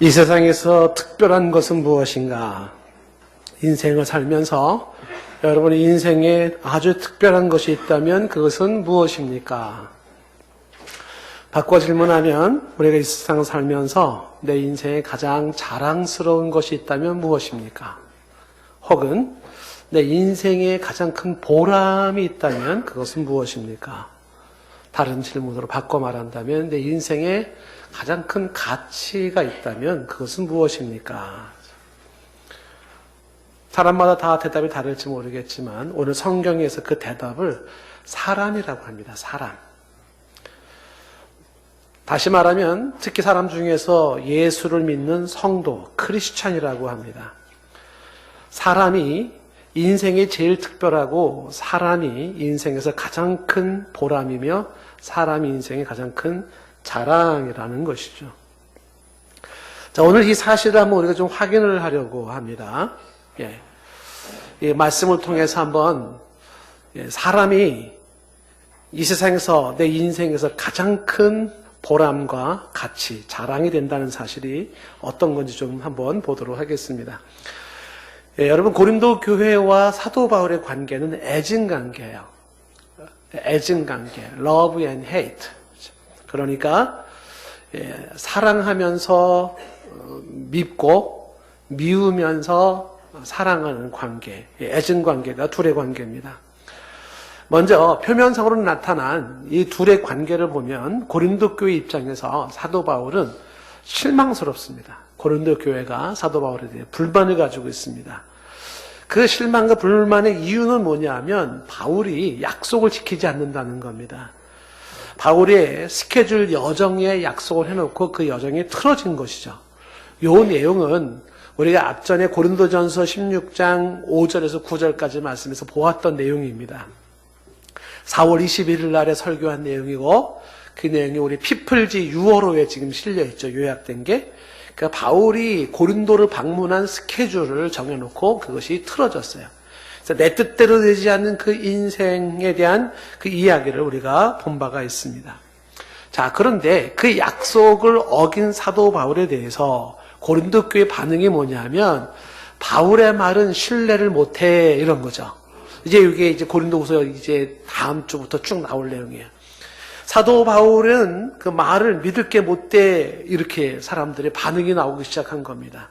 이 세상에서 특별한 것은 무엇인가? 인생을 살면서 여러분의 인생에 아주 특별한 것이 있다면 그것은 무엇입니까? 바꿔 질문하면 우리가 이 세상을 살면서 내 인생에 가장 자랑스러운 것이 있다면 무엇입니까? 혹은 내 인생에 가장 큰 보람이 있다면 그것은 무엇입니까? 다른 질문으로 바꿔 말한다면 내 인생에 가장 큰 가치가 있다면 그것은 무엇입니까? 사람마다 다 대답이 다를지 모르겠지만 오늘 성경에서 그 대답을 사람이라고 합니다. 사람. 다시 말하면 특히 사람 중에서 예수를 믿는 성도, 크리스찬이라고 합니다. 사람이 인생이 제일 특별하고 사람이 인생에서 가장 큰 보람이며 사람이 인생의 가장 큰 자랑이라는 것이죠. 자, 오늘 이 사실을 한번 우리가 좀 확인을 하려고 합니다. 이 말씀을 통해서 한번 사람이 이 세상에서 내 인생에서 가장 큰 보람과 가치, 자랑이 된다는 사실이 어떤 건지 좀 한번 보도록 하겠습니다. 여러분, 고린도 교회와 사도 바울의 관계는 애증관계예요. 애증관계, love and hate. 그러니까 사랑하면서 밉고 미우면서 사랑하는 관계, 애증관계가 둘의 관계입니다. 먼저 표면상으로 나타난 이 둘의 관계를 보면 고린도 교회 입장에서 사도 바울은 실망스럽습니다. 고린도 교회가 사도 바울에 대해 불만을 가지고 있습니다. 그 실망과 불만의 이유는 뭐냐면 바울이 약속을 지키지 않는다는 겁니다. 바울의 스케줄 여정에 약속을 해놓고 그 여정이 틀어진 것이죠. 이 내용은 우리가 앞전에 고린도전서 16장 5절에서 9절까지 말씀에서 보았던 내용입니다. 4월 21일 날에 설교한 내용이고 그 내용이 우리 피플지 6월호에 지금 실려있죠. 요약된 게. 그러니까 바울이 고린도를 방문한 스케줄을 정해놓고 그것이 틀어졌어요. 그래서 내 뜻대로 되지 않는 그 인생에 대한 그 이야기를 우리가 본 바가 있습니다. 자, 그런데 그 약속을 어긴 사도 바울에 대해서 고린도 교회 반응이 뭐냐면 바울의 말은 신뢰를 못해 이런 거죠. 이게 고린도후서 다음 주부터 쭉 나올 내용이에요. 사도 바울은 그 말을 믿을 게 못돼 이렇게 사람들의 반응이 나오기 시작한 겁니다.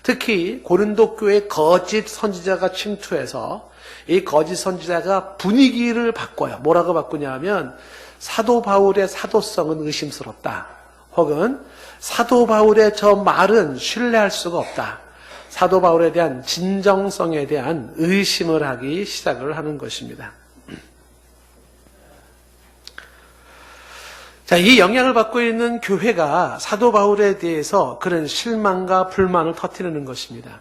특히 고린도 교회 거짓 선지자가 침투해서 이 거짓 선지자가 분위기를 바꿔요. 뭐라고 바꾸냐면 사도 바울의 사도성은 의심스럽다. 혹은 사도 바울의 저 말은 신뢰할 수가 없다. 사도 바울에 대한 진정성에 대한 의심을 하기 시작을 하는 것입니다. 자, 이 영향을 받고 있는 교회가 사도 바울에 대해서 그런 실망과 불만을 터뜨리는 것입니다.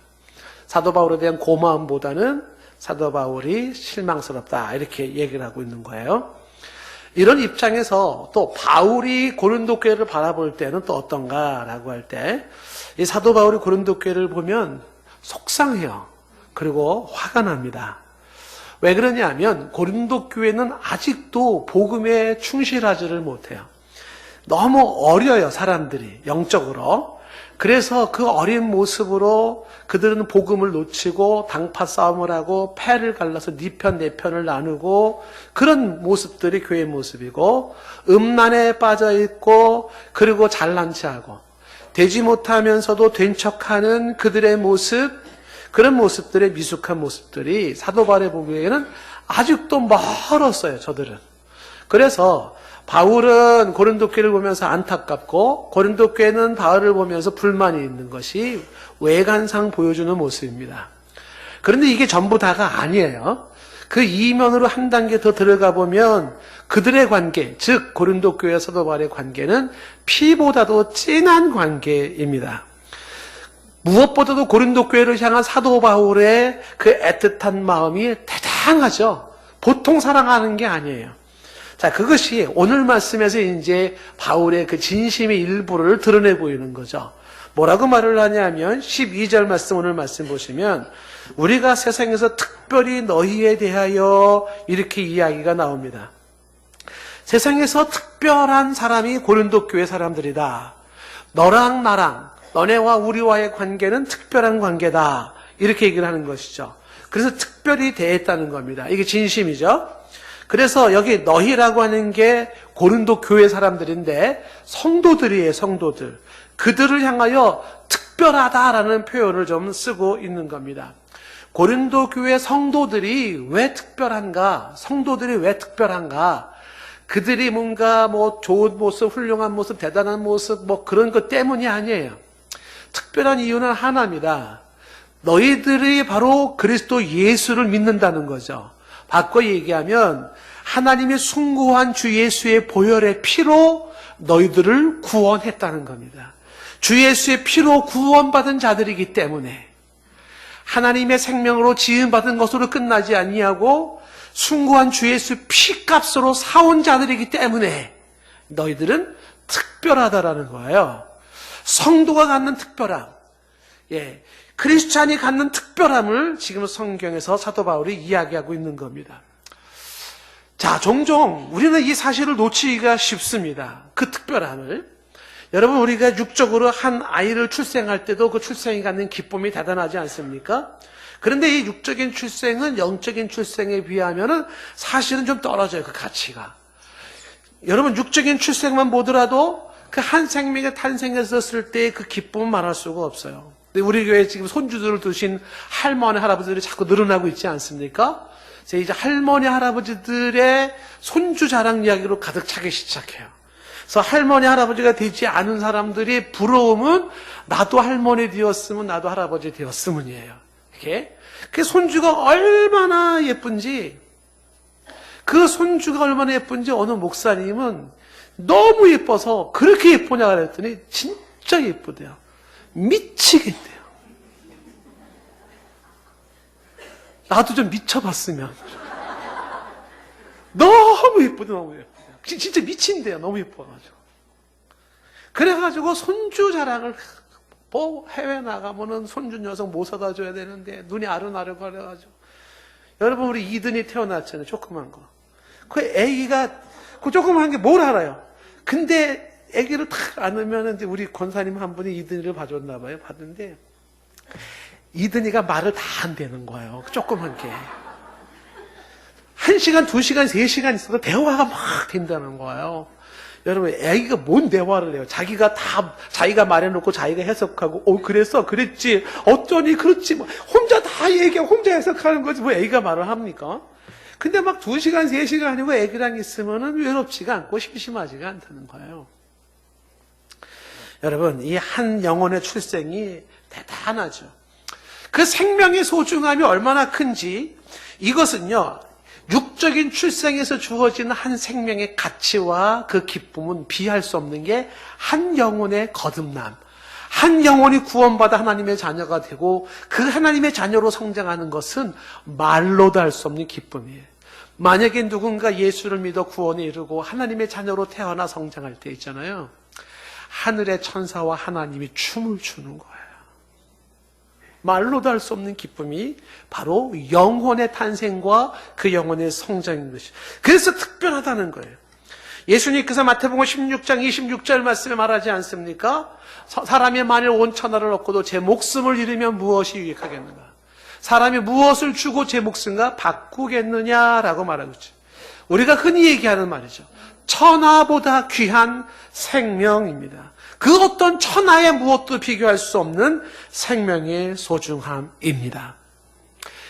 사도 바울에 대한 고마움보다는 사도 바울이 실망스럽다 이렇게 얘기를 하고 있는 거예요. 이런 입장에서 또 바울이 고린도 교회를 바라볼 때는 또 어떤가라고 할 때 이 사도 바울이 고린도 교회를 보면 속상해요. 그리고 화가 납니다. 왜 그러냐면 고린도 교회는 아직도 복음에 충실하지를 못해요. 너무 어려요, 사람들이 영적으로. 그래서 그 어린 모습으로 그들은 복음을 놓치고 당파 싸움을 하고 패를 갈라서 네 편 내 편을 나누고 그런 모습들이 교회의 모습이고 음란에 빠져 있고 그리고 잘난 체하고 되지 못하면서도 된 척하는 그들의 모습, 그런 모습들의 미숙한 모습들이 사도 바울의 보기에는 아직도 멀었어요, 저들은. 그래서 바울은 고린도 교회를 보면서 안타깝고 고린도 교회는 바울을 보면서 불만이 있는 것이 외관상 보여주는 모습입니다. 그런데 이게 전부 다가 아니에요. 그 이면으로 한 단계 더 들어가 보면 그들의 관계, 즉 고린도 교회와 사도 바울의 관계는 피보다도 진한 관계입니다. 무엇보다도 고린도 교회를 향한 사도 바울의 그 애틋한 마음이 대단하죠. 보통 사랑하는 게 아니에요. 자, 그것이 오늘 말씀에서 이제 바울의 그 진심의 일부를 드러내 보이는 거죠. 뭐라고 말을 하냐면 12절 말씀, 오늘 말씀 보시면 우리가 세상에서 특별히 너희에 대하여 이렇게 이야기가 나옵니다. 세상에서 특별한 사람이 고린도 교회 사람들이다. 너랑 나랑 너네와 우리와의 관계는 특별한 관계다. 이렇게 얘기를 하는 것이죠. 그래서 특별히 대했다는 겁니다. 이게 진심이죠. 그래서 여기 너희라고 하는 게 고린도 교회 사람들인데 성도들이에요, 성도들. 그들을 향하여 특별하다라는 표현을 좀 쓰고 있는 겁니다. 고린도 교회 성도들이 왜 특별한가? 성도들이 왜 특별한가? 그들이 뭔가 뭐 좋은 모습, 훌륭한 모습, 대단한 모습, 뭐 그런 것 때문이 아니에요. 특별한 이유는 하나입니다. 너희들이 바로 그리스도 예수를 믿는다는 거죠. 바꿔 얘기하면 하나님의 숭고한 주 예수의 보혈의 피로 너희들을 구원했다는 겁니다. 주 예수의 피로 구원받은 자들이기 때문에 하나님의 생명으로 지음받은 것으로 끝나지 아니하고 숭고한 주 예수 피값으로 사온 자들이기 때문에 너희들은 특별하다라는 거예요. 성도가 갖는 특별함, 크리스찬이 갖는 특별함을 지금 성경에서 사도 바울이 이야기하고 있는 겁니다. 자, 종종 우리는 이 사실을 놓치기가 쉽습니다. 그 특별함을. 여러분, 우리가 육적으로 한 아이를 출생할 때도 그 출생이 갖는 기쁨이 대단하지 않습니까? 그런데 이 육적인 출생은 영적인 출생에 비하면은 사실은 좀 떨어져요, 그 가치가. 여러분, 육적인 출생만 보더라도 그 한 생명이 탄생했었을 때의 그 기쁨은 말할 수가 없어요. 근데 우리 교회에 지금 손주들을 두신 할머니, 할아버지들이 자꾸 늘어나고 있지 않습니까? 이제 할머니, 할아버지들의 손주 자랑 이야기로 가득 차기 시작해요. 그래서 할머니, 할아버지가 되지 않은 사람들이 부러움은 나도 할머니 되었으면, 나도 할아버지 되었으면이에요. 이렇게. 그 손주가 얼마나 예쁜지, 그 손주가 얼마나 예쁜지 어느 목사님은 너무 예뻐서 그렇게 예쁘냐 그랬더니 진짜 예쁘대요. 미치겠대요. 나도 좀 미쳐봤으면. 너무 예쁘대, 너무 예쁘대. 진짜 미친대요. 너무 예뻐가지고. 그래가지고 손주 자랑을, 뭐 해외 나가면은 손주 녀석 못 사다 줘야 되는데 눈이 아른아른거려가지고. 여러분, 우리 이든이 태어났잖아요. 조그만 거. 그 애기가, 그 조그만 게 뭘 알아요? 근데 애기를 탁 안으면 이제 우리 권사님 한 분이 이든이를 봐줬나 봐요. 봤는데 이든이가 말을 다 안 되는 거예요. 조그만 게. 1시간, 2시간, 3시간 있어도 대화가 막 된다는 거예요. 여러분, 애기가 뭔 대화를 해요? 자기가 말해놓고 자기가 해석하고, 그랬어, 그랬지, 어쩌니, 그렇지, 뭐, 혼자 다 얘기하고, 혼자 해석하는 거지, 뭐 애기가 말을 합니까? 근데 막 2시간, 3시간이고 애기랑 있으면은 외롭지가 않고 심심하지가 않다는 거예요. 여러분, 이 한 영혼의 출생이 대단하죠. 그 생명의 소중함이 얼마나 큰지, 이것은요, 육적인 출생에서 주어지는 한 생명의 가치와 그 기쁨은 비할 수 없는 게 한 영혼의 거듭남, 한 영혼이 구원받아 하나님의 자녀가 되고 그 하나님의 자녀로 성장하는 것은 말로도 할 수 없는 기쁨이에요. 만약에 누군가 예수를 믿어 구원에 이르고 하나님의 자녀로 태어나 성장할 때 있잖아요. 하늘의 천사와 하나님이 춤을 추는 거예요. 말로도 할 수 없는 기쁨이 바로 영혼의 탄생과 그 영혼의 성장인 것이에요. 그래서 특별하다는 거예요. 예수님께서 마태복음 16장 26절 말씀에 말하지 않습니까? 사람이 만일 온 천하를 얻고도 제 목숨을 잃으면 무엇이 유익하겠는가? 사람이 무엇을 주고 제 목숨과 바꾸겠느냐라고 말하고 있죠. 우리가 흔히 얘기하는 말이죠. 천하보다 귀한 생명입니다. 그 어떤 천하의 무엇도 비교할 수 없는 생명의 소중함입니다.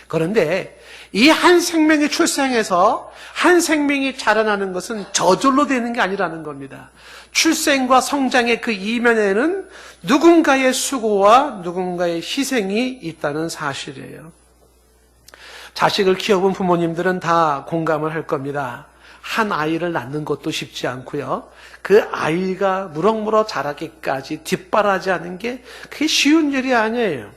그런데 이 한 생명이 출생해서 한 생명이 자라나는 것은 저절로 되는 게 아니라는 겁니다. 출생과 성장의 그 이면에는 누군가의 수고와 누군가의 희생이 있다는 사실이에요. 자식을 키워본 부모님들은 다 공감을 할 겁니다. 한 아이를 낳는 것도 쉽지 않고요. 그 아이가 무럭무럭 자라기까지 뒷바라지하는 게 그게 쉬운 일이 아니에요.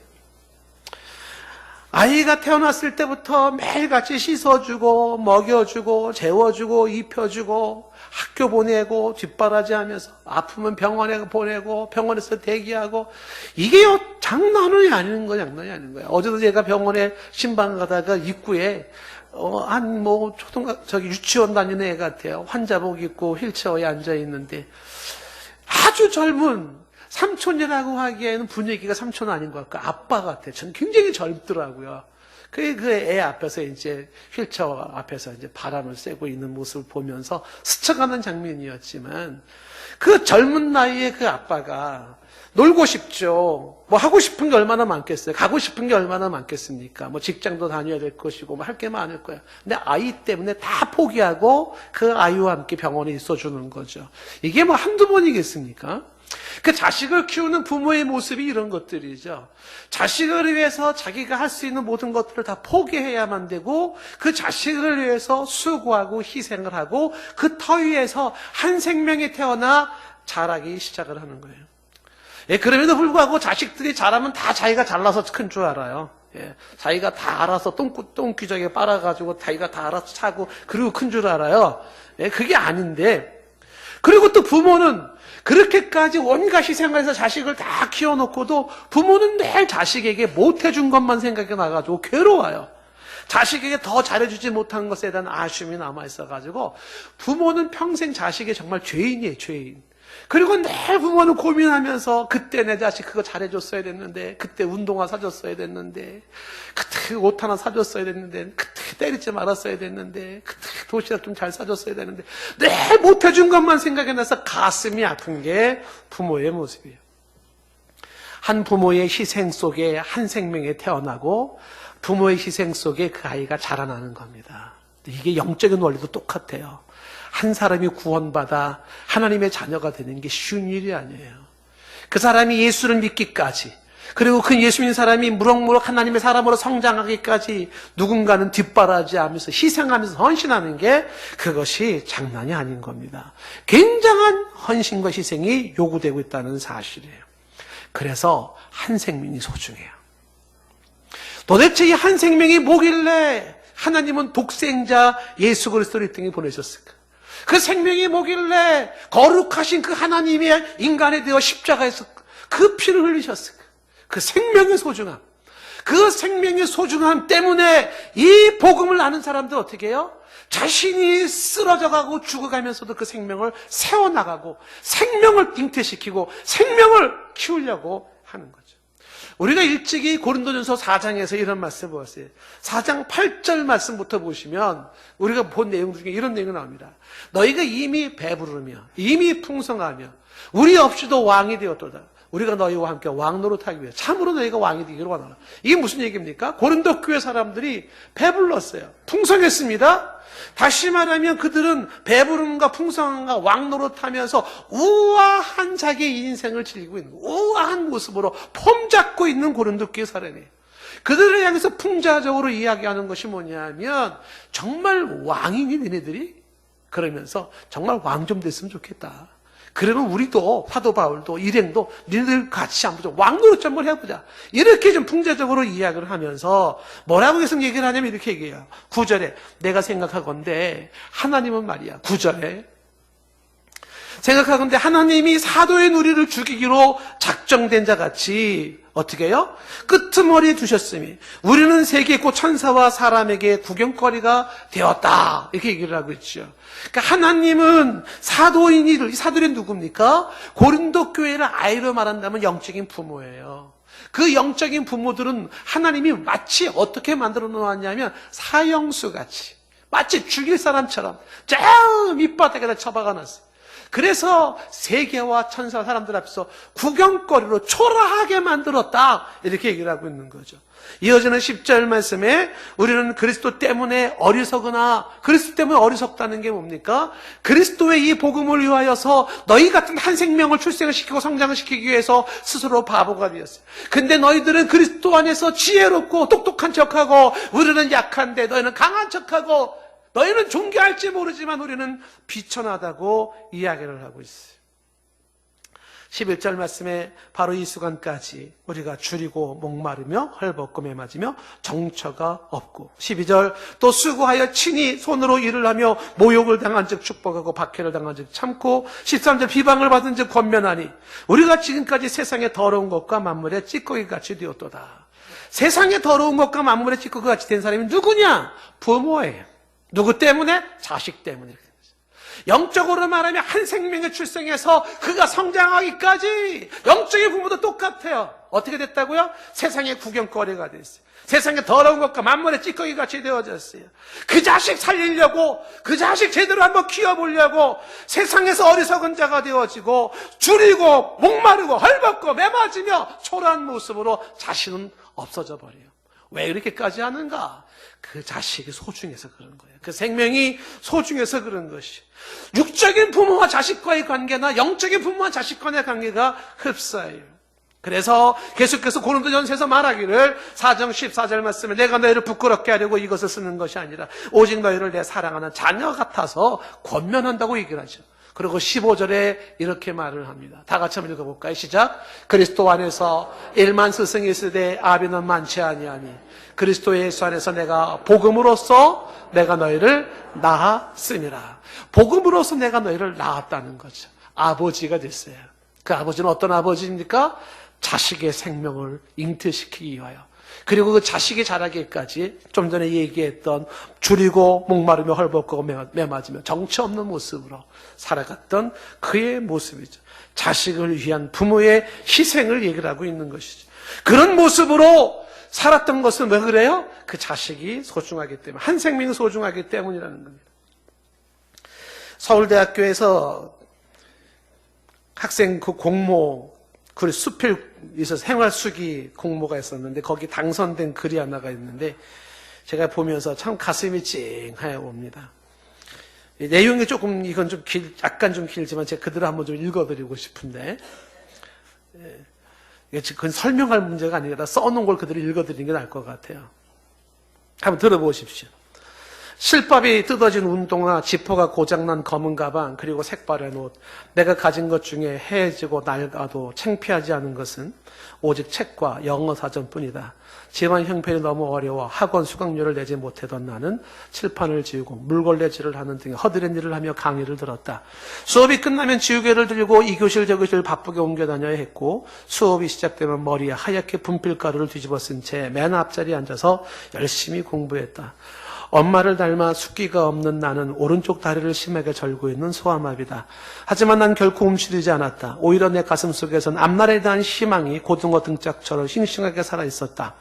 아이가 태어났을 때부터 매일같이 씻어주고 먹여주고 재워주고 입혀주고 학교 보내고 뒷바라지하면서 아프면 병원에 보내고 병원에서 대기하고 이게요 장난이 아닌 거예요. 장난이 아닌 거예요. 어제도 제가 병원에 신방 가다가 입구에 유치원 다니는 애 같아요. 환자복 입고 휠체어에 앉아 있는데 아주 젊은 삼촌이라고 하기에는 분위기가 삼촌 아닌 것 같고 아빠 같아. 전 굉장히 젊더라고요. 그 애 앞에서 이제 휠체어 앞에서 이제 바람을 쐬고 있는 모습을 보면서 스쳐가는 장면이었지만 그 젊은 나이에 그 아빠가 놀고 싶죠. 뭐 하고 싶은 게 얼마나 많겠어요. 가고 싶은 게 얼마나 많겠습니까. 뭐 직장도 다녀야 될 것이고 뭐 할 게 많을 거야. 근데 아이 때문에 다 포기하고 그 아이와 함께 병원에 있어주는 거죠. 이게 뭐 한두 번이겠습니까? 그 자식을 키우는 부모의 모습이 이런 것들이죠. 자식을 위해서 자기가 할 수 있는 모든 것들을 다 포기해야만 되고 그 자식을 위해서 수고하고 희생을 하고 그 터 위에서 한 생명이 태어나 자라기 시작을 하는 거예요. 예, 그럼에도 불구하고 자식들이 자라면 다 자기가 잘나서 큰 줄 알아요. 예, 자기가 다 알아서 똥기저귀 빨아가지고 자기가 다 알아서 차고 그리고 큰 줄 알아요. 예, 그게 아닌데 그리고 또 부모는 그렇게까지 온갖 희생을 해서 자식을 다 키워놓고도 부모는 매일 자식에게 못해준 것만 생각이 나가지고 괴로워요. 자식에게 더 잘해주지 못한 것에 대한 아쉬움이 남아있어가지고 부모는 평생 자식이 정말 죄인이에요, 죄인. 그리고 늘 부모는 고민하면서 그때 내 자식 그거 잘해줬어야 됐는데 그때 운동화 사줬어야 됐는데 그때 옷 하나 사줬어야 됐는데 그때 때리지 말았어야 됐는데 그때 도시락 좀 잘 사줬어야 되는데 늘 못해준 것만 생각이 나서 가슴이 아픈 게 부모의 모습이에요. 한 부모의 희생 속에 한 생명이 태어나고 부모의 희생 속에 그 아이가 자라나는 겁니다. 이게 영적인 원리도 똑같아요. 한 사람이 구원받아 하나님의 자녀가 되는 게 쉬운 일이 아니에요. 그 사람이 예수를 믿기까지 그리고 그 예수 믿는 사람이 무럭무럭 하나님의 사람으로 성장하기까지 누군가는 뒷바라지하면서 희생하면서 헌신하는 게 그것이 장난이 아닌 겁니다. 굉장한 헌신과 희생이 요구되고 있다는 사실이에요. 그래서 한 생명이 소중해요. 도대체 이 한 생명이 뭐길래 하나님은 독생자 예수 그리스도를 이 땅에 보내셨을까? 그 생명이 뭐길래 거룩하신 그 하나님이 인간에 되어 십자가에서 그 피를 흘리셨을까? 그 생명의 소중함. 그 생명의 소중함 때문에 이 복음을 아는 사람들 어떻게 해요? 자신이 쓰러져가고 죽어가면서도 그 생명을 세워나가고 생명을 잉태시키고 생명을 키우려고 하는 거죠. 우리가 일찍이 고린도전서 4장에서 이런 말씀 보았어요. 4장 8절 말씀부터 보시면 우리가 본 내용 중에 이런 내용이 나옵니다. 너희가 이미 배부르며 이미 풍성하며 우리 없이도 왕이 되었도다. 우리가 너희와 함께 왕 노릇하기 위해 참으로 너희가 왕이 되기를 원하라. 이게 무슨 얘기입니까? 고린도 교회 사람들이 배불렀어요. 풍성했습니다. 다시 말하면 그들은 배부름과 풍성함과 왕 노릇하면서 우아한 자기의 인생을 즐기고 있는 우아한 모습으로 폼 잡고 있는 고린도 교회 사람이에요. 그들을 향해서 풍자적으로 이야기하는 것이 뭐냐면 정말 왕이니 너네들이? 그러면서 정말 왕 좀 됐으면 좋겠다. 그러면 우리도 사도 바울도 일행도 니네들 같이 한번 좀 왕노릇 좀 한번 해보자. 이렇게 좀 풍자적으로 이야기를 하면서 뭐라고 계속 얘기를 하냐면 이렇게 얘기해요. 9절에 내가 생각하건대 하나님은 말이야. 9절에 생각하건대 하나님이 사도의 누리를 죽이기로 작정된 자 같이 어떻게 해요? 끄트머리에 두셨으니 우리는 세계 곧 천사와 사람에게 구경거리가 되었다. 이렇게 얘기를 하고 있죠. 그러니까 하나님은 사도인이들, 이 사도들이 누굽니까? 고린도 교회를 아이로 말한다면 영적인 부모예요. 그 영적인 부모들은 하나님이 마치 어떻게 만들어 놓았냐면 사형수같이 마치 죽일 사람처럼 저 밑바닥에다 처박아 놨어요. 그래서 세계와 천사 사람들 앞에서 구경거리로 초라하게 만들었다. 이렇게 얘기를 하고 있는 거죠. 이어지는 10절 말씀에 우리는 그리스도 때문에 어리석으나 그리스도 때문에 어리석다는 게 뭡니까? 그리스도의 이 복음을 위하여서 너희 같은 한 생명을 출생을 시키고 성장을 시키기 위해서 스스로 바보가 되었어요. 근데 너희들은 그리스도 안에서 지혜롭고 똑똑한 척하고 우리는 약한데 너희는 강한 척하고 너희는 존경할지 모르지만 우리는 비천하다고 이야기를 하고 있어요. 11절 말씀에 바로 이 순간까지 우리가 줄이고 목마르며 헐벗고 매맞으며 정처가 없고 12절 또 수고하여 친히 손으로 일을 하며 모욕을 당한 즉 축복하고 박해를 당한 즉 참고 13절 비방을 받은 즉 권면하니 우리가 지금까지 세상의 더러운 것과 만물의 찌꺼기같이 되었도다. 세상의 더러운 것과 만물의 찌꺼기같이 된 사람이 누구냐? 부모예요. 누구 때문에? 자식 때문에. 영적으로 말하면 한 생명의 출생에서 그가 성장하기까지 영적인 부모도 똑같아요. 어떻게 됐다고요? 세상의 구경거리가 됐어요. 세상에 더러운 것과 만물의 찌꺼기 같이 되어졌어요. 그 자식 살리려고, 그 자식 제대로 한번 키워보려고 세상에서 어리석은 자가 되어지고 줄이고 목마르고 헐벗고 매맞으며 초라한 모습으로 자신은 없어져 버려요. 왜 이렇게까지 하는가? 그 자식이 소중해서 그런 거예요. 그 생명이 소중해서 그런 것이. 육적인 부모와 자식과의 관계나 영적인 부모와 자식 간의 관계가 흡사해요. 그래서 계속해서 고린도전서에서 말하기를 4장 14절 말씀에 내가 너희를 부끄럽게 하려고 이것을 쓰는 것이 아니라 오직 너희를 내 사랑하는 자녀 같아서 권면한다고 얘기를 하죠. 그리고 15절에 이렇게 말을 합니다. 다 같이 한번 읽어볼까요? 시작. 그리스도 안에서 1만 스승이 있으되 아비는 많지 아니하니 그리스도 예수 안에서 내가 복음으로써 내가 너희를 낳았음이라. 복음으로써 내가 너희를 낳았다는 거죠. 아버지가 됐어요. 그 아버지는 어떤 아버지입니까? 자식의 생명을 잉태시키기 위하여, 그리고 그 자식이 자라기까지 좀 전에 얘기했던 줄이고 목마르며 헐벗고 매맞으며 정처 없는 모습으로 살아갔던 그의 모습이죠. 자식을 위한 부모의 희생을 얘기를 하고 있는 것이죠. 그런 모습으로 살았던 것은 왜 그래요? 그 자식이 소중하기 때문에, 한 생명이 소중하기 때문이라는 겁니다. 서울대학교에서 학생 그 공모, 그 수필에서 생활수기 공모가 있었는데 거기 당선된 글이 하나가 있는데 제가 보면서 참 가슴이 찡하여 옵니다. 내용이 조금, 이건 좀 약간 좀 길지만 제가 그대로 한번 좀 읽어드리고 싶은데, 그건 설명할 문제가 아니라 써놓은 걸 그대로 읽어드리는 게 나을 것 같아요. 한번 들어보십시오. 실밥이 뜯어진 운동화, 지퍼가 고장난 검은 가방, 그리고 색바랜 옷. 내가 가진 것 중에 해지고 낡아도 창피하지 않은 것은 오직 책과 영어 사전뿐이다. 집안 형편이 너무 어려워 학원 수강료를 내지 못하던 나는 칠판을 지우고 물걸레질을 하는 등의 허드렛 일을 하며 강의를 들었다. 수업이 끝나면 지우개를 들고 이 교실 저 교실 바쁘게 옮겨 다녀야 했고, 수업이 시작되면 머리에 하얗게 분필가루를 뒤집어 쓴 채 맨 앞자리에 앉아서 열심히 공부했다. 엄마를 닮아 숫기가 없는 나는 오른쪽 다리를 심하게 절고 있는 소아마비다. 하지만 난 결코 움츠리지 않았다. 오히려 내 가슴 속에선 앞날에 대한 희망이 고등어 등짝처럼 싱싱하게 살아있었다.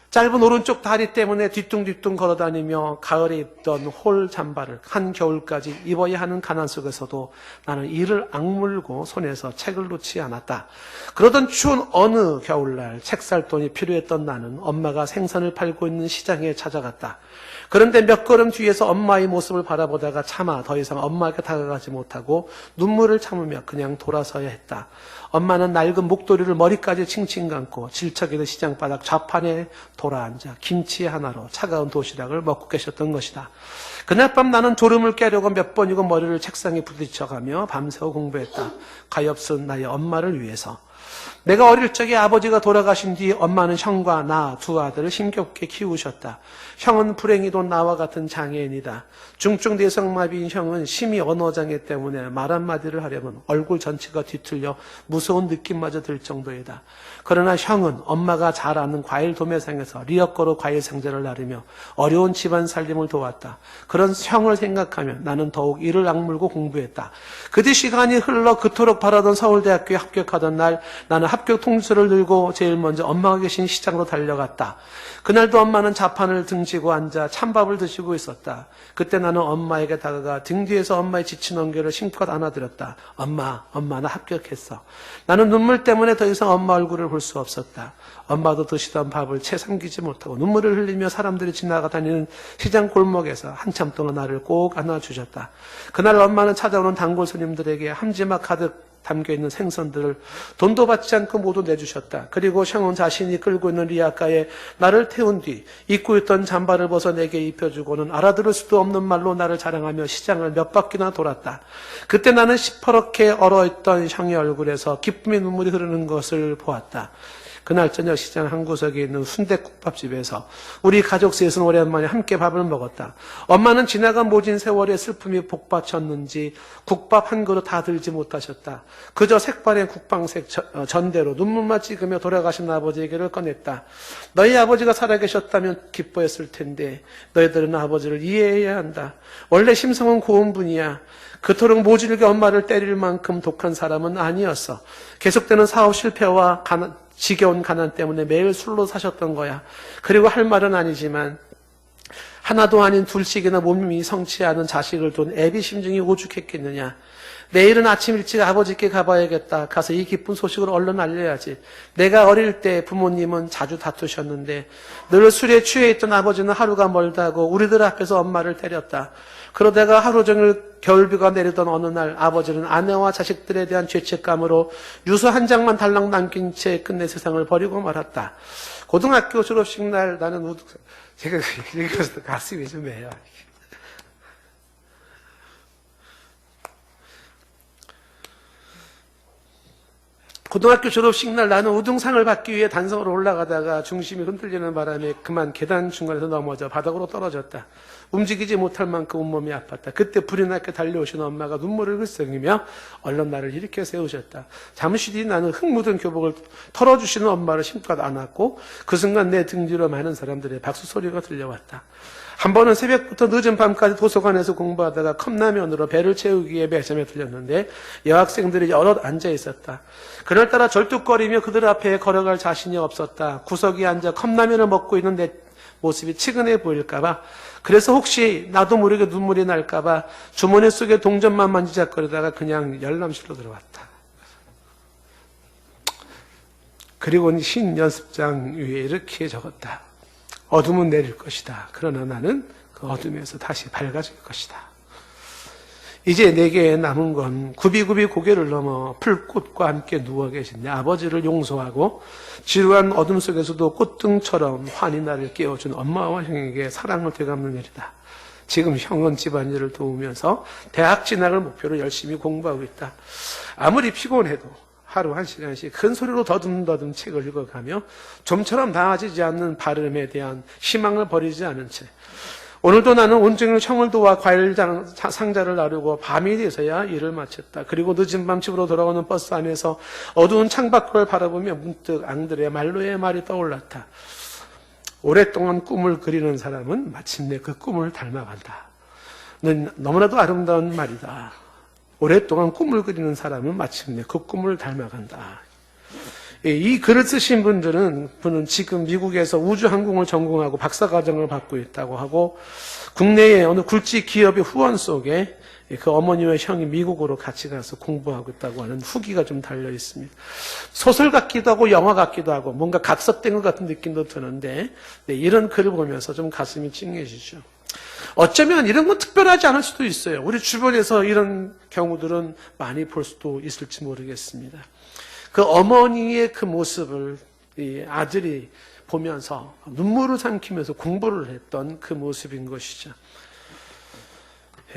짧은 오른쪽 다리 때문에 뒤뚱뒤뚱 걸어다니며 가을에 입던 홀 잠바를 한겨울까지 입어야 하는 가난 속에서도 나는 이를 악물고 손에서 책을 놓지 않았다. 그러던 추운 어느 겨울날 책 살 돈이 필요했던 나는 엄마가 생선을 팔고 있는 시장에 찾아갔다. 그런데 몇 걸음 뒤에서 엄마의 모습을 바라보다가 차마 더 이상 엄마에게 다가가지 못하고 눈물을 참으며 그냥 돌아서야 했다. 엄마는 낡은 목도리를 머리까지 칭칭 감고 질척이는 시장바닥 좌판에 돌아앉아 김치 하나로 차가운 도시락을 먹고 계셨던 것이다. 그날 밤 나는 졸음을 깨려고 몇 번이고 머리를 책상에 부딪혀가며 밤새워 공부했다. 가엾은 나의 엄마를 위해서. 내가 어릴 적에 아버지가 돌아가신 뒤 엄마는 형과 나 두 아들을 힘겹게 키우셨다. 형은 불행히도 나와 같은 장애인이다. 중증 뇌성마비인 형은 심히 언어장애 때문에 말 한마디를 하려면 얼굴 전체가 뒤틀려 무서운 느낌마저 들 정도이다. 그러나 형은 엄마가 잘 아는 과일 도매상에서 리어커로 과일 상자를 나르며 어려운 집안 살림을 도왔다. 그런 형을 생각하면 나는 더욱 이를 악물고 공부했다. 그 뒤 시간이 흘러 그토록 바라던 서울대학교에 합격하던 날 나는 합격 통지서를 들고 제일 먼저 엄마가 계신 시장으로 달려갔다. 그날도 엄마는 자판을 등지고 앉아 찬밥을 드시고 있었다. 그때 나는 엄마에게 다가가 등 뒤에서 엄마의 지친 어깨를 힘껏 안아드렸다. 엄마, 나 합격했어. 나는 눈물 때문에 더 이상 엄마 얼굴을 볼 수 없었다. 엄마도 드시던 밥을 채 삼키지 못하고 눈물을 흘리며 사람들이 지나가다니는 시장 골목에서 한참 동안 나를 꼭 안아주셨다. 그날 엄마는 찾아오는 단골 손님들에게 함지막 가득 담겨있는 생선들을 돈도 받지 않고 모두 내주셨다. 그리고 형은 자신이 끌고 있는 리아카에 나를 태운 뒤 입고 있던 잠바를 벗어 내게 입혀주고는 알아들을 수도 없는 말로 나를 자랑하며 시장을 몇 바퀴나 돌았다. 그때 나는 시퍼렇게 얼어있던 형의 얼굴에서 기쁨의 눈물이 흐르는 것을 보았다. 그날 저녁 시장 한 구석에 있는 순댓국밥집에서 우리 가족 셋은 오랜만에 함께 밥을 먹었다. 엄마는 지나간 모진 세월의 슬픔이 복받쳤는지 국밥 한 그릇 다 들지 못하셨다. 그저 색바랜 국방색 전대로 눈물만 찍으며 돌아가신 아버지 얘기를 꺼냈다. 너희 아버지가 살아계셨다면 기뻐했을 텐데 너희들은 아버지를 이해해야 한다. 원래 심성은 고운 분이야. 그토록 모질게 엄마를 때릴 만큼 독한 사람은 아니었어. 계속되는 사업 실패와 지겨운 가난 때문에 매일 술로 사셨던 거야. 그리고 할 말은 아니지만 하나도 아닌 둘씩이나 몸이 성치 않은 자식을 둔 애비 심중이 오죽했겠느냐. 내일은 아침 일찍 아버지께 가봐야겠다. 가서 이 기쁜 소식을 얼른 알려야지. 내가 어릴 때 부모님은 자주 다투셨는데 늘 술에 취해 있던 아버지는 하루가 멀다고 우리들 앞에서 엄마를 때렸다. 그러다가 하루 종일 겨울비가 내리던 어느 날 아버지는 아내와 자식들에 대한 죄책감으로 유서 한 장만 달랑 남긴 채 끝내 세상을 버리고 말았다. 고등학교 졸업식 날 나는 제가 읽어서 가슴이 좀 해요. 고등학교 졸업식 날 나는 우등상을 받기 위해 단성으로 올라가다가 중심이 흔들리는 바람에 그만 계단 중간에서 넘어져 바닥으로 떨어졌다. 움직이지 못할 만큼 온몸이 아팠다. 그때 불이 나게 달려오신 엄마가 눈물을 글썽이며 얼른 나를 일으켜 세우셨다. 잠시 뒤 나는 흙 묻은 교복을 털어주시는 엄마를 힘껏 안았고 그 순간 내 등 뒤로 많은 사람들의 박수 소리가 들려왔다. 한 번은 새벽부터 늦은 밤까지 도서관에서 공부하다가 컵라면으로 배를 채우기 위해 매점에 들렸는데 여학생들이 여럿 앉아 있었다. 그날따라 절뚝거리며 그들 앞에 걸어갈 자신이 없었다. 구석에 앉아 컵라면을 먹고 있는 내 모습이 치근해 보일까봐, 그래서 혹시 나도 모르게 눈물이 날까봐 주머니 속에 동전만 만지작거리다가 그냥 열람실로 들어왔다. 그리고 흰 연습장 위에 이렇게 적었다. 어둠은 내릴 것이다. 그러나 나는 그 어둠에서 다시 밝아질 것이다. 이제 내게 남은 건 굽이굽이 고개를 넘어 풀꽃과 함께 누워 계신 내 아버지를 용서하고 지루한 어둠 속에서도 꽃등처럼 환히 나를 깨워준 엄마와 형에게 사랑을 되갚는 일이다. 지금 형은 집안일을 도우면서 대학 진학을 목표로 열심히 공부하고 있다. 아무리 피곤해도 하루 1시간씩 큰 소리로 더듬더듬 책을 읽어가며 좀처럼 나아지지 않는 발음에 대한 희망을 버리지 않은 채 오늘도 나는 온종일 형을 도와 과일 상자를 나르고 밤이 돼서야 일을 마쳤다. 그리고 늦은 밤 집으로 돌아오는 버스 안에서 어두운 창밖을 바라보며 문득 앙들의 말로의 말이 떠올랐다. 오랫동안 꿈을 그리는 사람은 마침내 그 꿈을 닮아간다. 너무나도 아름다운 말이다. 오랫동안 꿈을 그리는 사람은 마침내 그 꿈을 닮아간다. 이 글을 쓰신 분은 지금 미국에서 우주항공을 전공하고 박사과정을 받고 있다고 하고 국내의 어느 굴지 기업의 후원 속에 그 어머니와 형이 미국으로 같이 가서 공부하고 있다고 하는 후기가 좀 달려 있습니다. 소설 같기도 하고 영화 같기도 하고 뭔가 각색된 것 같은 느낌도 드는데 이런 글을 보면서 좀 가슴이 찡해지죠. 어쩌면 이런 건 특별하지 않을 수도 있어요. 우리 주변에서 이런 경우들은 많이 볼 수도 있을지 모르겠습니다. 그 어머니의 그 모습을 이 아들이 보면서 눈물을 삼키면서 공부를 했던 그 모습인 것이죠.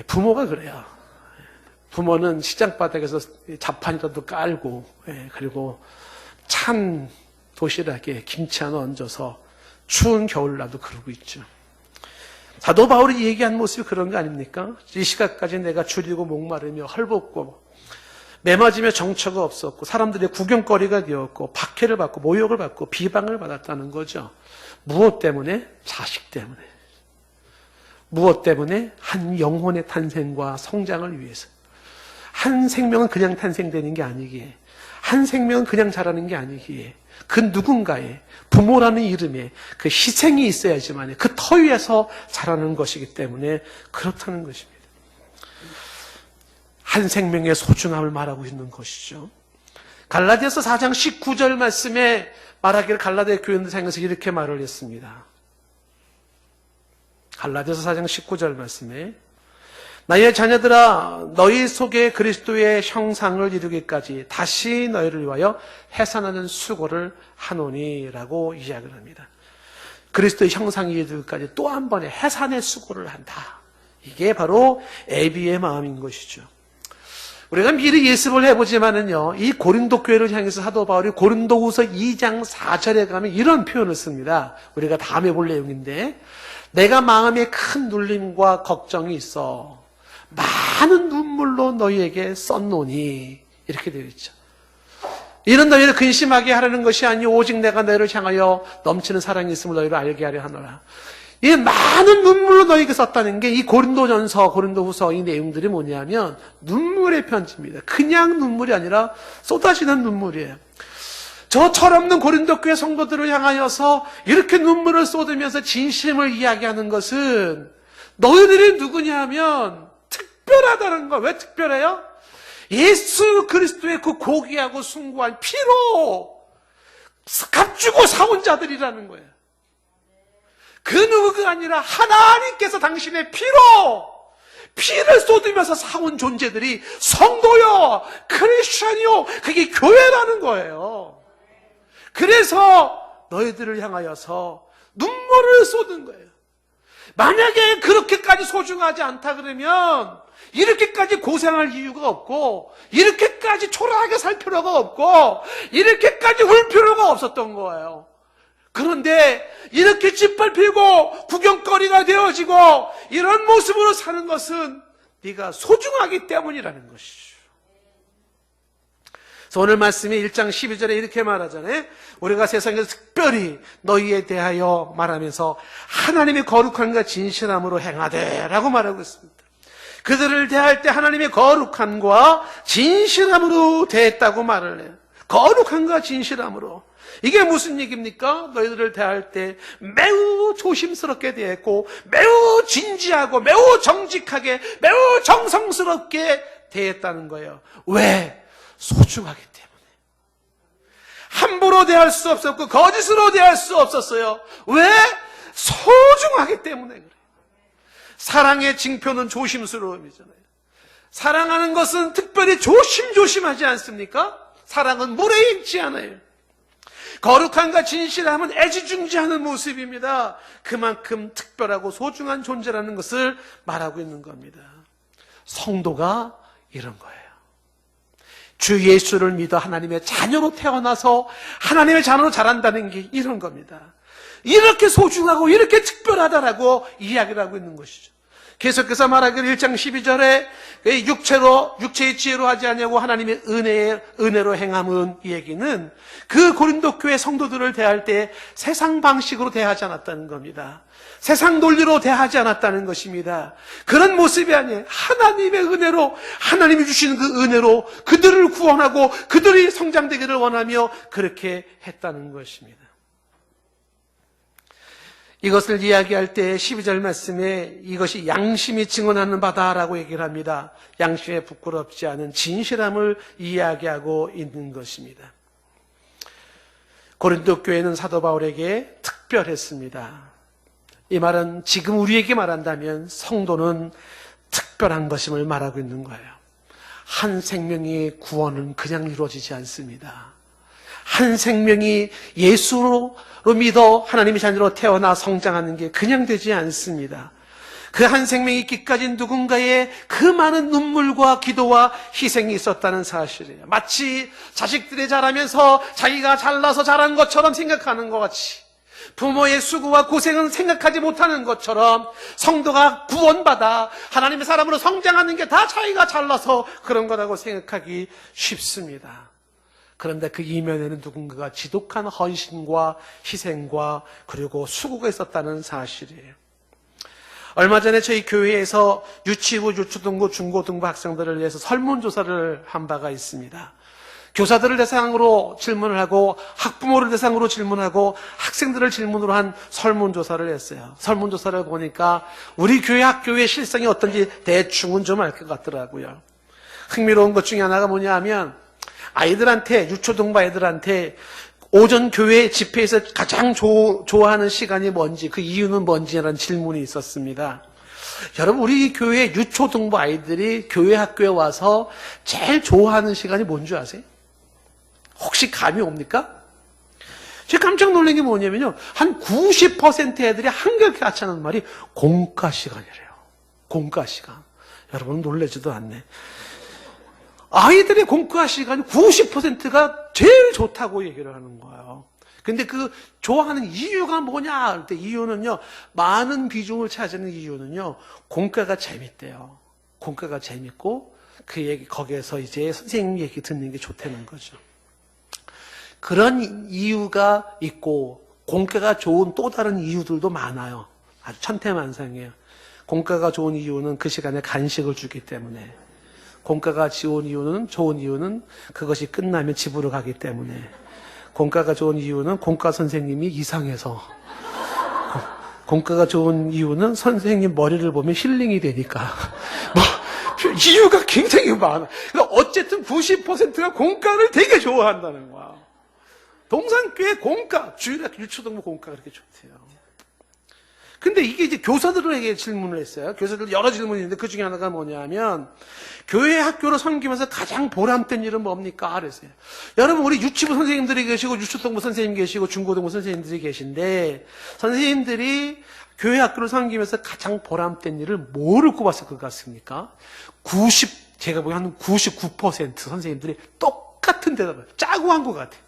부모가 그래요. 부모는 시장바닥에서 자판이라도 깔고 그리고 찬 도시락에 김치 하나 얹어서 추운 겨울날도 그러고 있죠. 사도 바울이 얘기한 모습이 그런 거 아닙니까? 이 시각까지 내가 줄이고 목마르며 헐벗고 매맞으며 정처가 없었고 사람들의 구경거리가 되었고 박해를 받고 모욕을 받고 비방을 받았다는 거죠. 무엇 때문에? 자식 때문에. 무엇 때문에? 한 영혼의 탄생과 성장을 위해서. 한 생명은 그냥 탄생되는 게 아니기에, 한 생명은 그냥 자라는 게 아니기에 그 누군가의 부모라는 이름에 그 희생이 있어야지만 그 터 위에서 자라는 것이기 때문에 그렇다는 것입니다. 한 생명의 소중함을 말하고 있는 것이죠. 갈라디아서 4장 19절 말씀에 말하기를 갈라디아 교인들 향해서 이렇게 말을 했습니다. 갈라디아서 4장 19절 말씀에 나의 자녀들아 너희 속에 그리스도의 형상을 이루기까지 다시 너희를 위하여 해산하는 수고를 하노니라고 이야기를 합니다. 그리스도의 형상이 이루기까지 또 한 번의 해산의 수고를 한다. 이게 바로 애비의 마음인 것이죠. 우리가 미리 예습을 해보지만은요, 이 고린도 교회를 향해서 사도 바울이 고린도후서 2장 4절에 가면 이런 표현을 씁니다. 우리가 다음에 볼 내용인데, 내가 마음에 큰 눌림과 걱정이 있어 많은 눈물로 너희에게 썼노니 이렇게 되어 있죠. 이는 너희를 근심하게 하려는 것이 아니요 오직 내가 너희를 향하여 넘치는 사랑이 있음을 너희를 알게 하려 하노라. 이 많은 눈물로 너희에게 썼다는 게 이 고린도전서, 고린도후서 이 내용들이 뭐냐면 눈물의 편지입니다. 그냥 눈물이 아니라 쏟아지는 눈물이에요. 저 철없는 고린도 교회 성도들을 향하여서 이렇게 눈물을 쏟으면서 진심을 이야기하는 것은 너희들이 누구냐면 특별하다는 거예요. 왜 특별해요? 예수 그리스도의 그 고귀하고 숭고한 피로 값주고 사온 자들이라는 거예요. 그 누구가 아니라 하나님께서 당신의 피를 쏟으면서 사온 존재들이 성도요, 크리스천이요, 그게 교회라는 거예요. 그래서 너희들을 향하여서 눈물을 쏟은 거예요. 만약에 그렇게까지 소중하지 않다 그러면 이렇게까지 고생할 이유가 없고, 이렇게까지 초라하게 살 필요가 없고, 이렇게까지 울 필요가 없었던 거예요. 그런데 이렇게 짓밟히고 구경거리가 되어지고 이런 모습으로 사는 것은 네가 소중하기 때문이라는 것이죠. 그래서 오늘 말씀이 1장 12절에 이렇게 말하잖아요. 우리가 세상에서 특별히 너희에 대하여 말하면서 하나님의 거룩함과 진실함으로 행하되 라고 말하고 있습니다. 그들을 대할 때 하나님의 거룩함과 진실함으로 대했다고 말을 해요. 거룩함과 진실함으로. 이게 무슨 얘기입니까? 너희들을 대할 때 매우 조심스럽게 대했고, 매우 진지하고, 매우 정직하게, 매우 정성스럽게 대했다는 거예요. 왜? 소중하기 때문에. 함부로 대할 수 없었고, 거짓으로 대할 수 없었어요. 왜? 소중하기 때문에 그래요. 사랑의 징표는 조심스러움이잖아요. 사랑하는 것은 특별히 조심조심하지 않습니까? 사랑은 물에 익지 않아요. 거룩함과 진실함은 애지중지하는 모습입니다. 그만큼 특별하고 소중한 존재라는 것을 말하고 있는 겁니다. 성도가 이런 거예요. 주 예수를 믿어 하나님의 자녀로 태어나서 하나님의 자녀로 자란다는 게 이런 겁니다. 이렇게 소중하고 이렇게 특별하다라고 이야기를 하고 있는 것이죠. 계속해서 말하기를 1장 12절에 육체의 지혜로 하지 아니하고 하나님의 은혜로 행함은, 이 얘기는 그 고린도 교회 성도들을 대할 때 세상 방식으로 대하지 않았다는 겁니다. 세상 논리로 대하지 않았다는 것입니다. 그런 모습이 아니에요. 하나님의 은혜로, 하나님이 주시는 그 은혜로 그들을 구원하고 그들이 성장되기를 원하며 그렇게 했다는 것입니다. 이것을 이야기할 때 12절 말씀에 이것이 양심이 증언하는 바다라고 얘기를 합니다. 양심에 부끄럽지 않은 진실함을 이야기하고 있는 것입니다. 고린도 교회는 사도 바울에게 특별했습니다. 이 말은 지금 우리에게 말한다면 성도는 특별한 것임을 말하고 있는 거예요. 한 생명의 구원은 그냥 이루어지지 않습니다. 한 생명이 예수로 믿어 하나님의 자녀로 태어나 성장하는 게 그냥 되지 않습니다. 그 한 생명이 있기까지 누군가의 그 많은 눈물과 기도와 희생이 있었다는 사실이에요. 마치 자식들이 자라면서 자기가 잘나서 자란 것처럼 생각하는 것 같이, 부모의 수고와 고생은 생각하지 못하는 것처럼 성도가 구원받아 하나님의 사람으로 성장하는 게 다 자기가 잘나서 그런 거라고 생각하기 쉽습니다. 그런데 그 이면에는 누군가가 지독한 헌신과 희생과 그리고 수고가 있었다는 사실이에요. 얼마 전에 저희 교회에서 유치부, 유초등부, 중고등부 학생들을 위해서 설문조사를 한 바가 있습니다. 교사들을 대상으로 질문을 하고 학부모를 대상으로 질문하고 학생들을 질문으로 한 설문조사를 했어요. 설문조사를 보니까 우리 교회 학교의 실상이 어떤지 대충은 좀 알 것 같더라고요. 흥미로운 것 중에 하나가 뭐냐 하면 아이들한테, 유초등부 아이들한테 오전 교회 집회에서 가장 좋아하는 시간이 뭔지, 그 이유는 뭔지라는 질문이 있었습니다. 여러분, 우리 교회 유초등부 아이들이 교회 학교에 와서 제일 좋아하는 시간이 뭔지 아세요? 혹시 감이 옵니까? 제가 깜짝 놀란 게 뭐냐면요, 한 90% 애들이 한결같이 같이 하는 말이 공과 시간이래요. 공과 시간. 여러분 놀라지도 않네. 아이들의 공과 시간이 90%가 제일 좋다고 얘기를 하는 거예요. 근데 그 좋아하는 이유가 뭐냐 할 때, 이유는요, 많은 비중을 차지하는 이유는요, 공과가 재밌대요. 공과가 재밌고 그 얘기, 거기에서 이제 선생님 얘기 듣는 게 좋다는 거죠. 그런 이유가 있고 공과가 좋은 또 다른 이유들도 많아요. 아주 천태만상이에요. 공과가 좋은 이유는 그 시간에 간식을 주기 때문에, 공과가 좋은 이유는 그것이 끝나면 집으로 가기 때문에, 공과가 좋은 이유는 공과 선생님이 이상해서, 공과가 좋은 이유는 선생님 머리를 보면 힐링이 되니까. 뭐 이유가 굉장히 많아. 그러니까 어쨌든 90%가 공과를 되게 좋아한다는 거야. 동산교회 공과, 주일학교 유초등부 공과가 그렇게 좋대요. 근데 이게 이제 교사들에게 질문을 했어요. 교사들 여러 질문이 있는데 그 중에 하나가 뭐냐면, 교회 학교를 섬기면서 가장 보람된 일은 뭡니까? 그랬어요. 여러분, 우리 유치부 선생님들이 계시고, 유초등부 선생님 계시고, 중고등부 선생님들이 계신데, 선생님들이 교회 학교를 섬기면서 가장 보람된 일을 뭐를 꼽았을 것 같습니까? 제가 보기엔 한 99% 선생님들이 똑같은 대답을 짜고 한 것 같아요.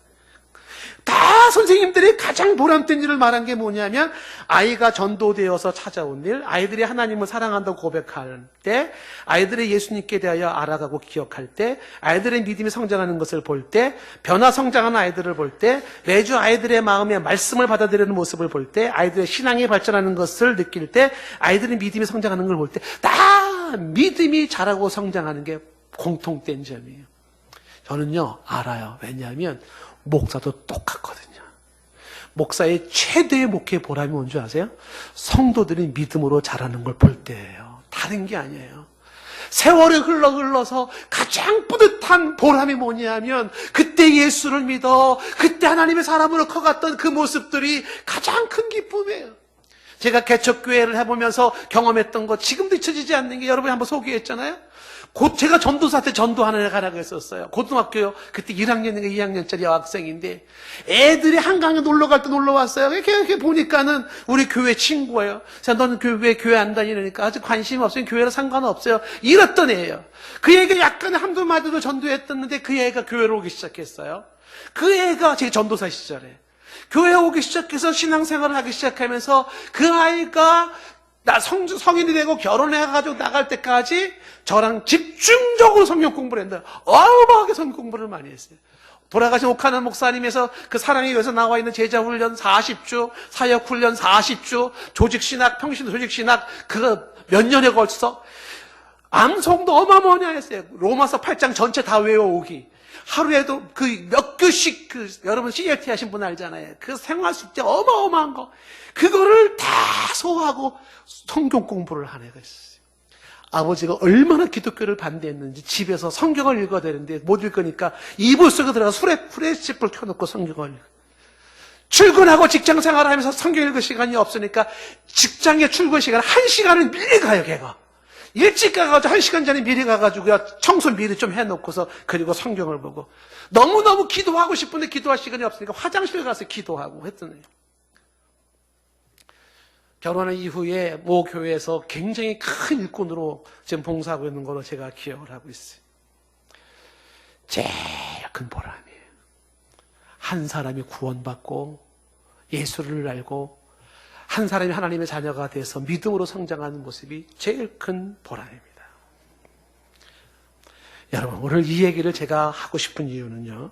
다 선생님들이 가장 보람된 일을 말한 게 뭐냐면, 아이가 전도되어서 찾아온 일, 아이들이 하나님을 사랑한다고 고백할 때, 아이들의 예수님께 대하여 알아가고 기억할 때, 아이들의 믿음이 성장하는 것을 볼 때, 변화 성장하는 아이들을 볼 때, 매주 아이들의 마음에 말씀을 받아들이는 모습을 볼 때, 아이들의 신앙이 발전하는 것을 느낄 때, 아이들의 믿음이 성장하는 걸 볼 때, 다 믿음이 자라고 성장하는 게 공통된 점이에요. 저는요, 알아요. 왜냐하면 목사도 똑같거든요. 목사의 최대의 목회의 보람이 뭔지 아세요? 성도들이 믿음으로 자라는 걸 볼 때예요. 다른 게 아니에요. 세월이 흘러서 가장 뿌듯한 보람이 뭐냐면, 그때 예수를 믿어, 그때 하나님의 사람으로 커갔던 그 모습들이 가장 큰 기쁨이에요. 제가 개척교회를 해보면서 경험했던 거 지금도 잊혀지지 않는 게, 여러분이 한번 소개했잖아요. 곧 제가 전도사 때 전도하는 애 가라고 했었어요. 고등학교요. 그때 1학년인가 2학년짜리 여학생인데, 애들이 한강에 놀러 갈 때 놀러 왔어요. 이렇게 보니까는 우리 교회 친구예요. 자, 너는 왜 교회 안 다니니까 아직 관심 없어요. 교회랑 상관없어요. 이랬던 애예요. 그 애가 약간 한두 마디로 전도했었는데 그 애가 교회로 오기 시작했어요. 그 애가 제 전도사 시절에 교회에 오기 시작해서 신앙생활을 하기 시작하면서, 그 아이가 성인이 되고 결혼해가지고 나갈 때까지 저랑 집중적으로 성경 공부를 했는데, 어마어마하게 성경 공부를 많이 했어요. 돌아가신 옥하는 목사님에서 그 사랑에 의해서 나와 있는 제자훈련 40주, 사역훈련 40주, 조직신학, 평신 조직신학, 그 몇 년에 걸쳐서 암송도 어마어마하게 했어요. 로마서 8장 전체 다 외워오기. 하루에도 그 몇 교씩, 여러분 CLT 하신 분 알잖아요. 그 생활 숙제 어마어마한 거. 그거를 다 소화하고 성경 공부를 한 애가 있어요. 아버지가 얼마나 기독교를 반대했는지 집에서 성경을 읽어야 되는데 못 읽으니까 이불 속에 들어가서 후레쉬불 켜놓고 성경을 읽어요. 출근하고 직장 생활하면서 성경 읽을 시간이 없으니까 직장에 출근 시간 1시간을 미리 가요, 걔가. 일찍 가가지고 1시간 전에 미리 가가지고 청소 미리 좀 해놓고서, 그리고 성경을 보고, 너무너무 기도하고 싶은데 기도할 시간이 없으니까 화장실 가서 기도하고 했더니, 결혼한 이후에 모 교회에서 굉장히 큰 일꾼으로 지금 봉사하고 있는 걸로 제가 기억을 하고 있어요. 제일 큰 보람이에요. 한 사람이 구원받고 예수를 알고 한 사람이 하나님의 자녀가 돼서 믿음으로 성장하는 모습이 제일 큰 보람입니다. 여러분, 오늘 이 얘기를 제가 하고 싶은 이유는요,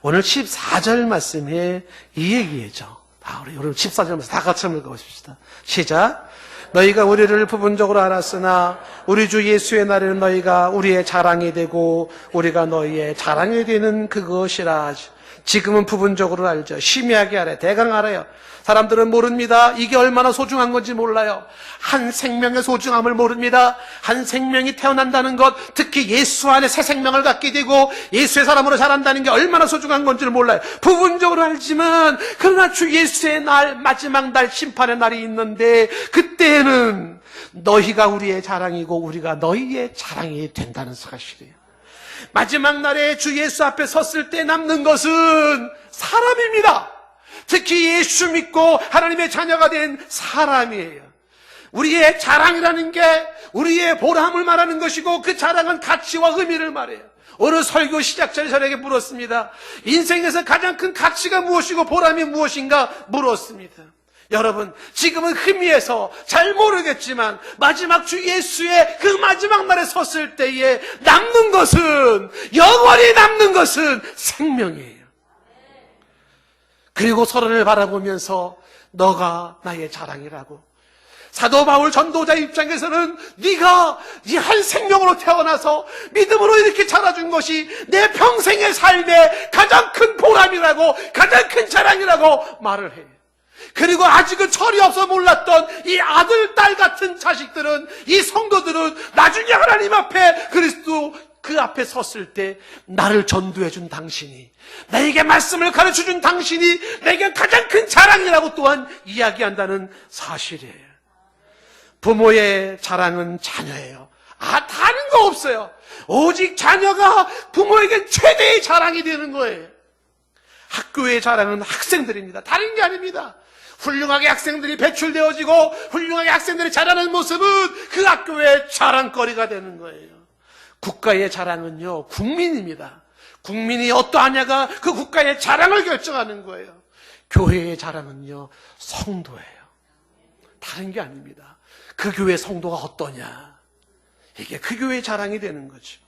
오늘 14절 말씀에 이 얘기죠. 우리 여러분 14절 말씀 다 같이 한번 읽어보십시다. 시작. 너희가 우리를 부분적으로 알았으나 우리 주 예수의 날에는 너희가 우리의 자랑이 되고 우리가 너희의 자랑이 되는 그것이라. 지금은 부분적으로 알죠. 심야하게 알아요. 대강 알아요. 사람들은 모릅니다. 이게 얼마나 소중한 건지 몰라요. 한 생명의 소중함을 모릅니다. 한 생명이 태어난다는 것, 특히 예수 안에 새 생명을 갖게 되고 예수의 사람으로 자란다는 게 얼마나 소중한 건지를 몰라요. 부분적으로 알지만, 그러나 주 예수의 날, 마지막 날, 심판의 날이 있는데, 그때는 너희가 우리의 자랑이고 우리가 너희의 자랑이 된다는 사실이에요. 마지막 날에 주 예수 앞에 섰을 때 남는 것은 사람입니다. 특히 예수 믿고 하나님의 자녀가 된 사람이에요. 우리의 자랑이라는 게 우리의 보람을 말하는 것이고, 그 자랑은 가치와 의미를 말해요. 오늘 설교 시작 전에 저에게 물었습니다. 인생에서 가장 큰 가치가 무엇이고 보람이 무엇인가 물었습니다. 여러분, 지금은 희미해서 잘 모르겠지만 마지막 주 예수의 그 마지막 날에 섰을 때에 남는 것은, 영원히 남는 것은 생명이에요. 그리고 서로를 바라보면서 너가 나의 자랑이라고, 사도 바울 전도자 입장에서는 네가 이 한 생명으로 태어나서 믿음으로 이렇게 자라준 것이 내 평생의 삶의 가장 큰 보람이라고, 가장 큰 자랑이라고 말을 해요. 그리고 아직은 철이 없어 몰랐던 이 아들, 딸 같은 자식들은, 이 성도들은 나중에 하나님 앞에 그리스도 그 앞에 섰을 때 나를 전도해준 당신이, 나에게 말씀을 가르쳐준 당신이 내게 가장 큰 자랑이라고 또한 이야기한다는 사실이에요. 부모의 자랑은 자녀예요. 다른 거 없어요. 오직 자녀가 부모에게 최대의 자랑이 되는 거예요. 학교의 자랑은 학생들입니다. 다른 게 아닙니다. 훌륭하게 학생들이 배출되어지고 훌륭하게 학생들이 자라는 모습은 그 학교의 자랑거리가 되는 거예요. 국가의 자랑은요, 국민입니다. 국민이 어떠하냐가 그 국가의 자랑을 결정하는 거예요. 교회의 자랑은요, 성도예요. 다른 게 아닙니다. 그 교회 성도가 어떠냐, 이게 그 교회의 자랑이 되는 거죠.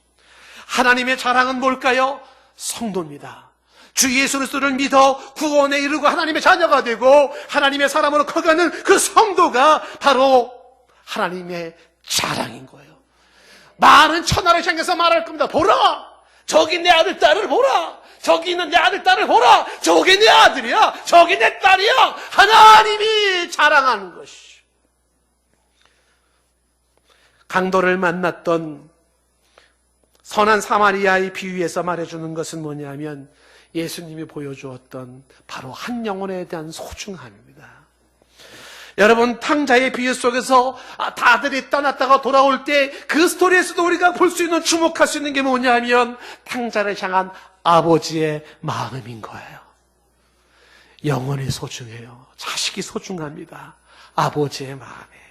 하나님의 자랑은 뭘까요? 성도입니다. 주 예수 그리스도를 믿어 구원에 이르고 하나님의 자녀가 되고 하나님의 사람으로 커가는 그 성도가 바로 하나님의 자랑인 거예요. 많은 천하를 향해서 말할 겁니다. 보라! 저기 내 아들, 딸을 보라! 저기 있는 내 아들, 딸을 보라! 저기 내 아들이야! 저기 내 딸이야! 하나님이 자랑하는 것이. 강도를 만났던 선한 사마리아의 비유에서 말해주는 것은 뭐냐면 예수님이 보여주었던 바로 한 영혼에 대한 소중함입니다. 여러분, 탕자의 비유 속에서 다들이 떠났다가 돌아올 때 그 스토리에서도 우리가 볼 수 있는, 주목할 수 있는 게 뭐냐면 탕자를 향한 아버지의 마음인 거예요. 영혼이 소중해요. 자식이 소중합니다. 아버지의 마음이에요.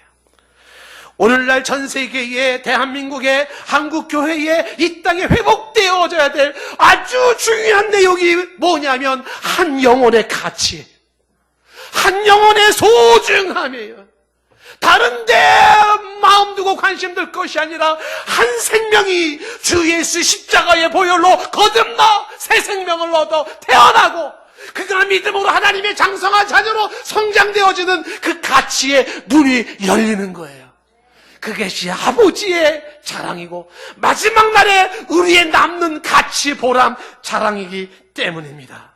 오늘날 전 세계에, 대한민국의, 한국교회에, 이 땅에 회복되어져야 될 아주 중요한 내용이 뭐냐면 한 영혼의 가치, 한 영혼의 소중함이에요. 다른 데 마음 두고 관심 둘 것이 아니라 한 생명이 주 예수 십자가의 보혈로 거듭나 새 생명을 얻어 태어나고 그가 믿음으로 하나님의 장성한 자녀로 성장되어지는 그 가치에 눈이 열리는 거예요. 그것이 아버지의 자랑이고 마지막 날에 우리의 남는 가치, 보람, 자랑이기 때문입니다.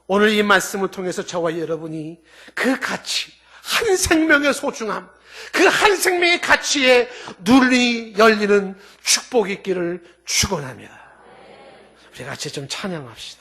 오늘 이 말씀을 통해서 저와 여러분이 그 가치, 한 생명의 소중함, 그 한 생명의 가치에 눈이 열리는 축복이 있기를 축원합니다. 우리 같이 좀 찬양합시다.